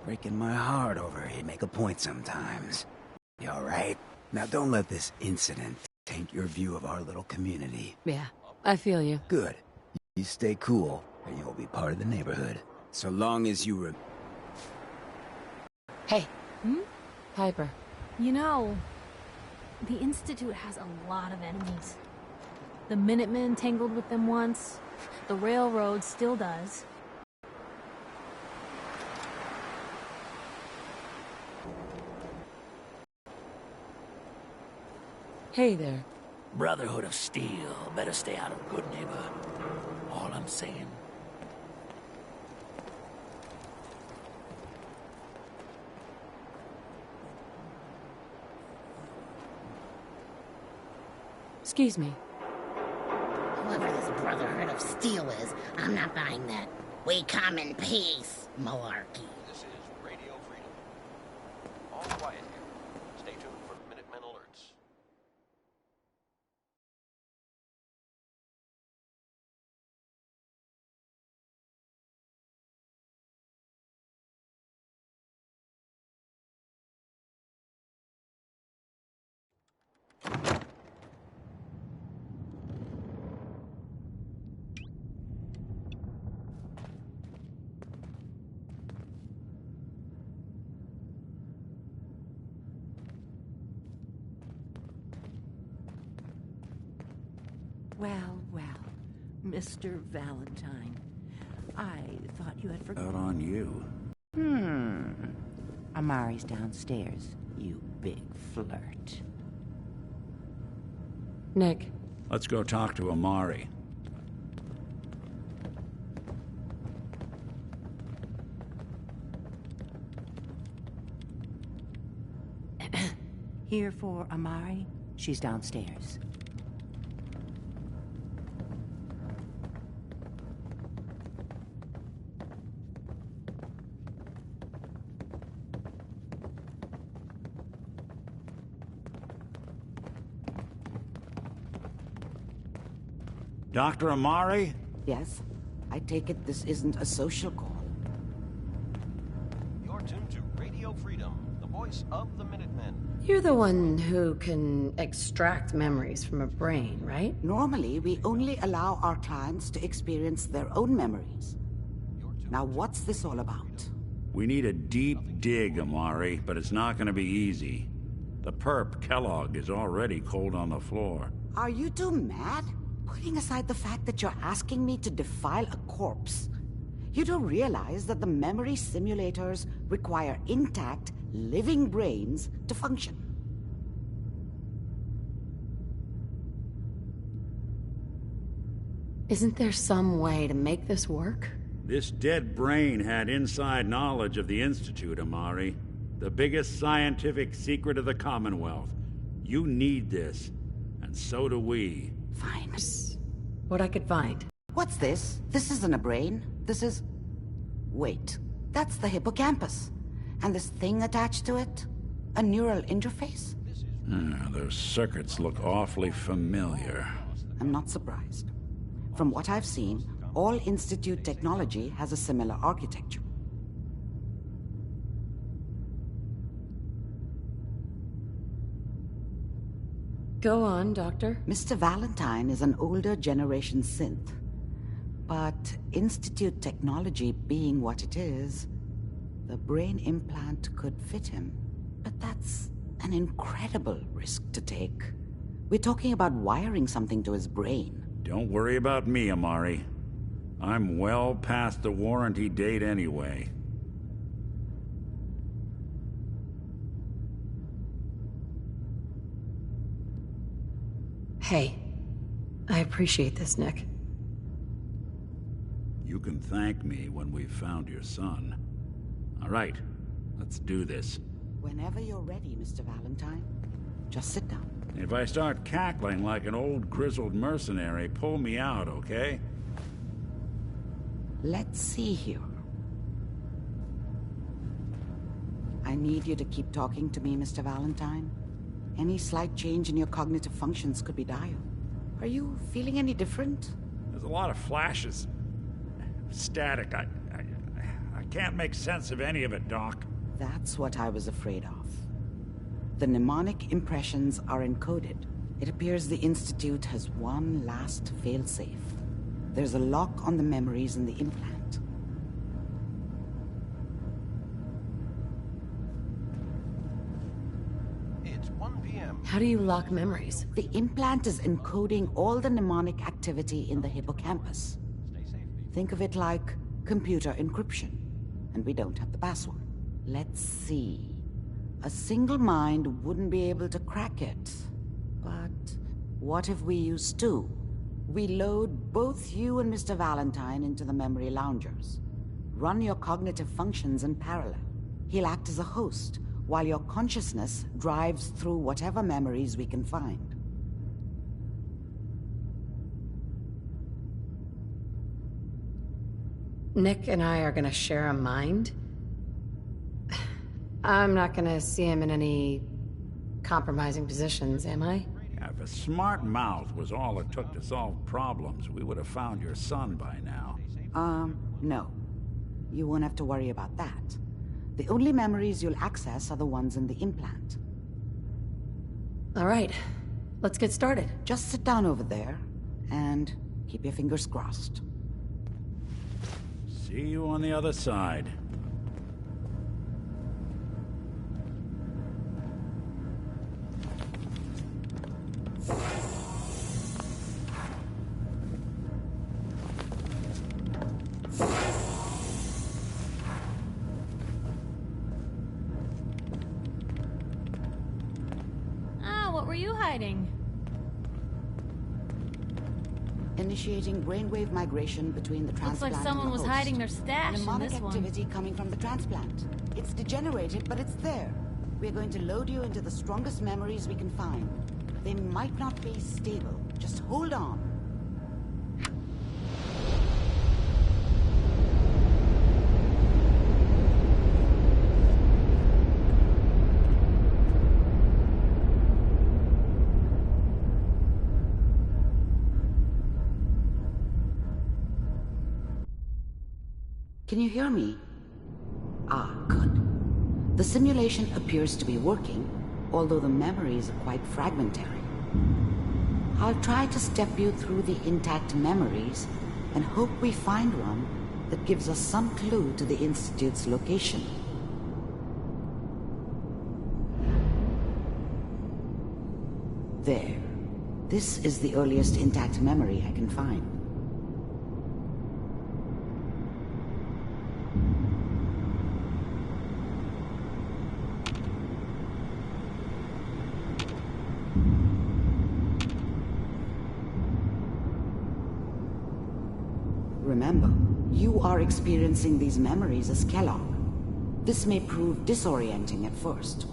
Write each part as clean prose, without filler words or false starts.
Breaking my heart over here. Make a point sometimes. You alright? Now don't let this incident taint your view of our little community. Yeah, I feel you. Good. You stay cool, and you'll be part of the neighborhood. So long as you Hey. Piper. You know, the Institute has a lot of enemies. The Minutemen tangled with them once. The Railroad still does. Hey there. Brotherhood of Steel. Better stay out of good neighborhood. All I'm saying. Excuse me. Whoever this Brotherhood of Steel is, I'm not buying that. We come in peace, malarkey. This is Radio Freedom. All quiet here. Stay tuned for Minutemen alerts. Well, well, Mr. Valentine. I thought you had forgotten. Out on you. Amari's downstairs, you big flirt. Nick. Let's go talk to Amari. Here for Amari? She's downstairs. Dr. Amari? Yes? I take it this isn't a social call. You're tuned to Radio Freedom, the voice of the Minutemen. You're the one who can extract memories from a brain, right? Normally, we only allow our clients to experience their own memories. Now, what's this all about? We need a deep dig, Amari, but it's not gonna be easy. The perp, Kellogg, is already cold on the floor. Are you two mad? Putting aside the fact that you're asking me to defile a corpse, you do realize that the memory simulators require intact, living brains to function. Isn't there some way to make this work? This dead brain had inside knowledge of the Institute, Amari. The biggest scientific secret of the Commonwealth. You need this, and so do we. Fine. What I could find. What's this? This isn't a brain. This is... Wait. That's the hippocampus. And this thing attached to it? A neural interface? Those circuits look awfully familiar. I'm not surprised. From what I've seen, all Institute technology has a similar architecture. Go on, Doctor. Mr. Valentine is an older generation synth. But Institute technology being what it is, the brain implant could fit him. But that's an incredible risk to take. We're talking about wiring something to his brain. Don't worry about me, Amari. I'm well past the warranty date anyway. Hey, I appreciate this, Nick. You can thank me when we've found your son. All right, let's do this. Whenever you're ready, Mr. Valentine. Just sit down. If I start cackling like an old grizzled mercenary, pull me out, okay? Let's see here. I need you to keep talking to me, Mr. Valentine. Any slight change in your cognitive functions could be dire. Are you feeling any different? There's a lot of flashes. Static. I can't make sense of any of it, Doc. That's what I was afraid of. The mnemonic impressions are encoded. It appears the Institute has one last failsafe. There's a lock on the memories in the implant. It's 1 p.m. How do you lock memories? The implant is encoding all the mnemonic activity in the hippocampus. Stay safe. Think of it like computer encryption. And we don't have the password. Let's see. A single mind wouldn't be able to crack it. But what if we use two? We load both you and Mr. Valentine into the memory loungers. Run your cognitive functions in parallel. He'll act as a host, while your consciousness drives through whatever memories we can find. Nick and I are gonna share a mind? I'm not gonna see him in any compromising positions, am I? Yeah, if a smart mouth was all it took to solve problems, we would have found your son by now. No. You won't have to worry about that. The only memories you'll access are the ones in the implant. All right, let's get started. Just sit down over there, and keep your fingers crossed. See you on the other side. What were you hiding? Initiating brainwave migration between the Looks transplant like someone and the was host. hiding their stash in Mnemonic this one. activity coming from the transplant. It's degenerated, but it's there. We're going to load you into the strongest memories we can find. They might not be stable. Just hold on. Can you hear me? Ah, good. The simulation appears to be working, although the memories are quite fragmentary. I'll try to step you through the intact memories and hope we find one that gives us some clue to the Institute's location. There. This is the earliest intact memory I can find. Remember, you are experiencing these memories as Kellogg. This may prove disorienting at first.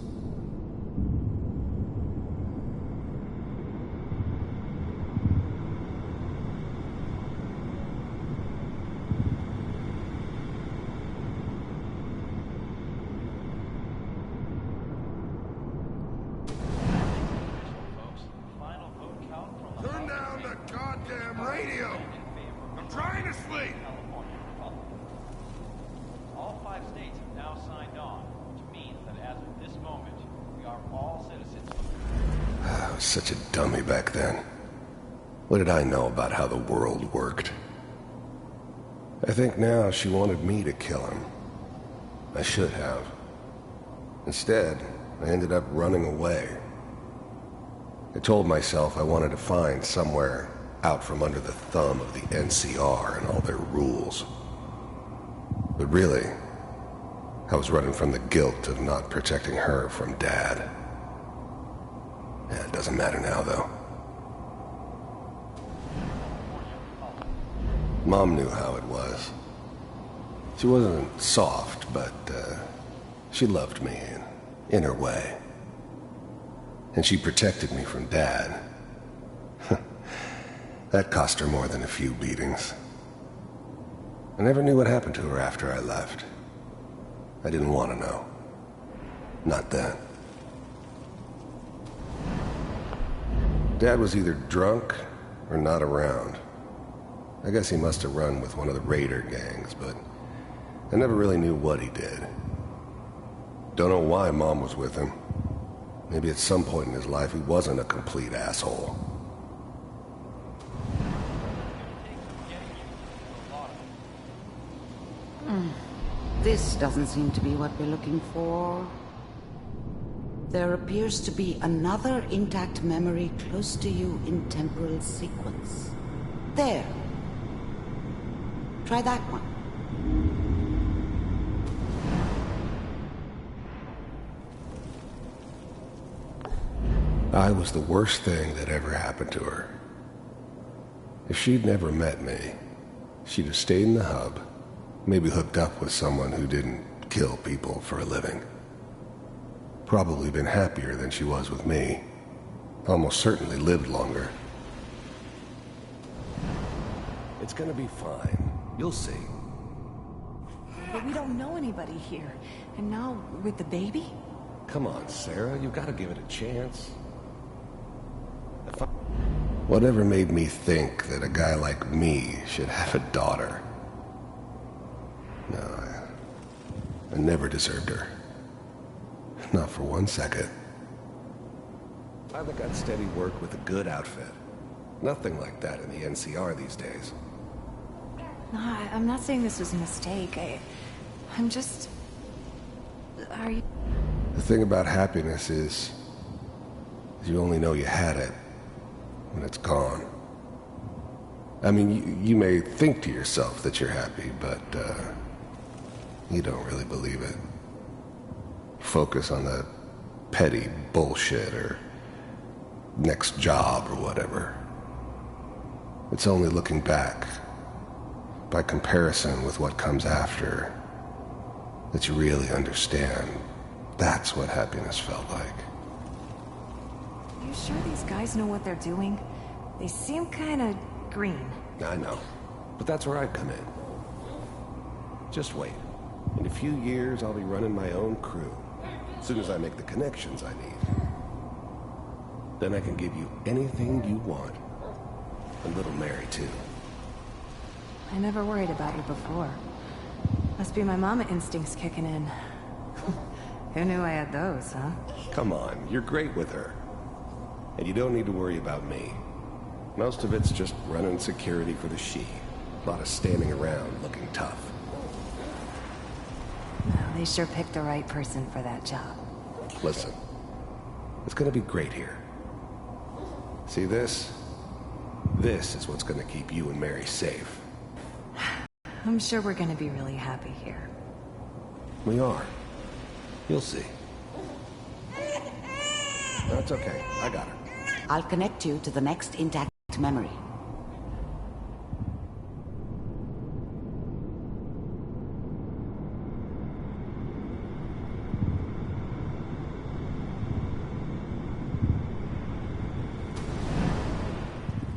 Turn down the goddamn radio! I'm trying to sleep! All 5 states have now signed on, which means that as of this moment, we are all citizens. I was such a dummy back then. What did I know about how the world worked? I think now she wanted me to kill him. I should have. Instead, I ended up running away. I told myself I wanted to find somewhere out from under the thumb of the NCR and all their rules. But really, I was running from the guilt of not protecting her from Dad. Yeah, it doesn't matter now, though. Mom knew how it was. She wasn't soft, but she loved me in her way. And she protected me from Dad. That cost her more than a few beatings. I never knew what happened to her after I left. I didn't want to know. Not then. Dad was either drunk or not around. I guess he must have run with one of the raider gangs, but I never really knew what he did. Don't know why Mom was with him. Maybe at some point in his life he wasn't a complete asshole. This doesn't seem to be what we're looking for. There appears to be another intact memory close to you in temporal sequence. There. Try that one. I was the worst thing that ever happened to her. If she'd never met me, she'd have stayed in the hub, maybe hooked up with someone who didn't kill people for a living. Probably been happier than she was with me. Almost certainly lived longer. It's gonna be fine. You'll see. But we don't know anybody here. And now, with the baby? Come on, Sarah, you've got to give it a chance. Whatever made me think that a guy like me should have a daughter? No, I never deserved her. Not for 1 second. I think I'd steady work with a good outfit. Nothing like that in the NCR these days. No, I'm not saying this was a mistake. I'm just... Are you... The thing about happiness is you only know you had it when it's gone. I mean, you may think to yourself that you're happy, but you don't really believe it. Focus on the petty bullshit or next job or whatever. It's only looking back, by comparison with what comes after, that you really understand. That's what happiness felt like. You sure these guys know what they're doing? They seem kinda green. I know, but that's where I come in. Just wait. In a few years, I'll be running my own crew. As soon as I make the connections I need. Then I can give you anything you want. And little Mary, too. I never worried about you before. Must be my mama instincts kicking in. Who knew I had those, huh? Come on, you're great with her. And you don't need to worry about me. Most of it's just running security for the she. A lot of standing around looking tough. Well, they sure picked the right person for that job. Listen, it's gonna be great here. See this? This is what's gonna keep you and Mary safe. I'm sure we're gonna be really happy here. We are. You'll see. That's okay. I got her. I'll connect you to the next intact memory.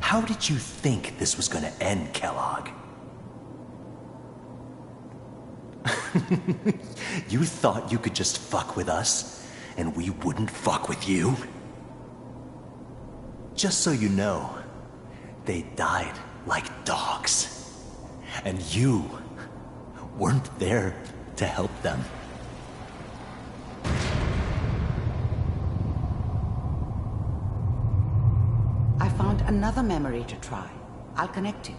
How did you think this was gonna end, Kellogg? You thought you could just fuck with us, and we wouldn't fuck with you? Just so you know, they died like dogs. And you weren't there to help them. I found another memory to try. I'll connect you.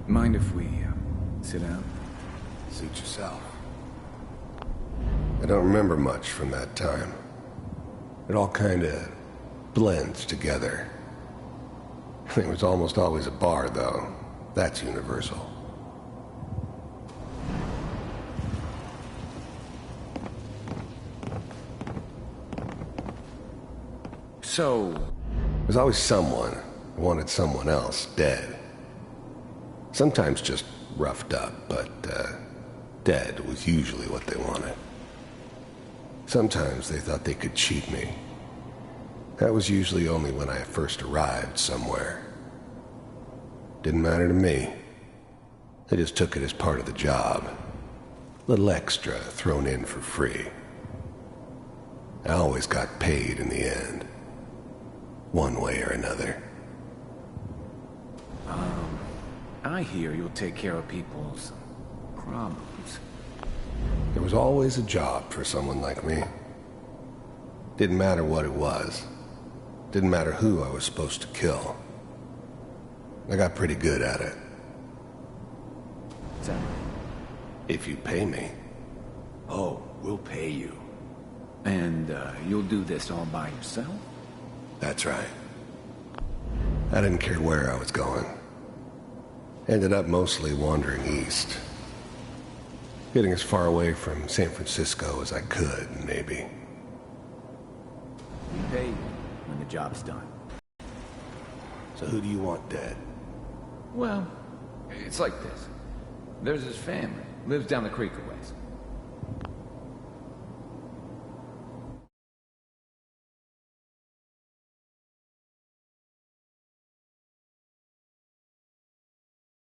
Mind if we sit down? Suit yourself. I don't remember much from that time. It all kinda blends together. It was almost always a bar, though. That's universal. So... There's always someone who wanted someone else dead. Sometimes just roughed up, but dead was usually what they wanted. Sometimes they thought they could cheat me. That was usually only when I first arrived somewhere. Didn't matter to me. I just took it as part of the job. Little extra thrown in for free. I always got paid in the end. One way or another. I hear you'll take care of people's problems. There was always a job for someone like me. Didn't matter what it was. Didn't matter who I was supposed to kill. I got pretty good at it. So, If you pay me. oh, we'll pay you. And you'll do this all by yourself? That's right. I didn't care where I was going. Ended up mostly wandering east. Getting as far away from San Francisco as I could, maybe. We pay you when the job's done. So who do you want dead? Well, it's like this. There's his family. Lives down the creek a ways.